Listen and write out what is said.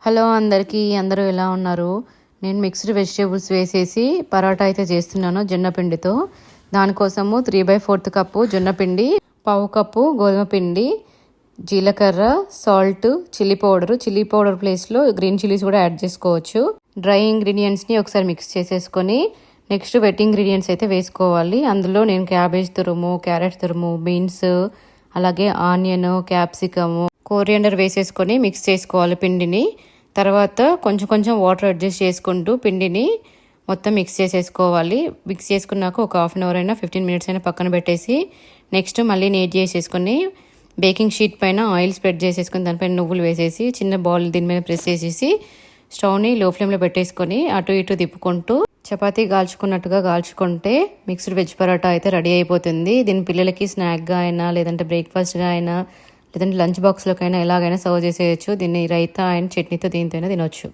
Hello అందరికీ, అందరూ ఎలా ఉన్నారు? నేను మిక్స్డ్ వెజిటేబుల్స్ వేసేసి పరోటా అయితే చేస్తున్నాను జొన్న పిండితో. దానికోసము 3/4 కప్పు జొన్న పిండి, పావు కప్పు గోధుమ పిండి, జీలకర్ర, సాల్ట్, చిల్లీ పౌడర్ ప్లేస్లో గ్రీన్ చిల్లీస్ కూడా యాడ్ చేసుకోవచ్చు. డ్రై ఇంగ్రీడియంట్స్ని ఒకసారి మిక్స్ చేసేసుకొని నెక్స్ట్ వెట్ ఇంగ్రీడియంట్స్ అయితే వేసుకోవాలి. అందులో నేను క్యాబేజ్ తురుము, క్యారెట్ తురుము, బీన్స్, అలాగే ఆనియన్, క్యాప్సికము, కోరియండర్ వేసేసుకొని మిక్స్ చేసుకోవాలి పిండిని. తర్వాత కొంచెం కొంచెం వాటర్ అడ్జస్ట్ చేసుకుంటూ పిండిని మొత్తం మిక్స్ చేసేసుకోవాలి. మిక్స్ చేసుకున్నాక ఒక 1/2 అవర్ అయినా 15 మినిట్స్ అయినా పక్కన పెట్టేసి నెక్స్ట్ మళ్ళీ నీట్ చేసేసుకొని బేకింగ్ షీట్ పైన ఆయిల్ స్ప్రెడ్ చేసేసుకొని దానిపైన నువ్వులు వేసేసి చిన్న బాల్ దీని మీద ప్రెస్ చేసేసి స్టవ్ని లో ఫ్లేమ్లో పెట్టేసుకొని అటు ఇటు తిప్పుకుంటూ చపాతీ కాల్చుకున్నట్టుగా కాల్చుకుంటే మిక్స్డ్ వెజ్ పరోటా అయితే రెడీ అయిపోతుంది. దీని పిల్లలకి స్నాక్గా అయినా, లేదంటే బ్రేక్ఫాస్ట్గా అయినా, లేదంటే లంచ్ బాక్స్లోకైనా ఎలాగైనా సర్వ్ చేసేయచ్చు. దీన్ని రైతా అండ్ చట్నీతో దీంతో తినొచ్చు.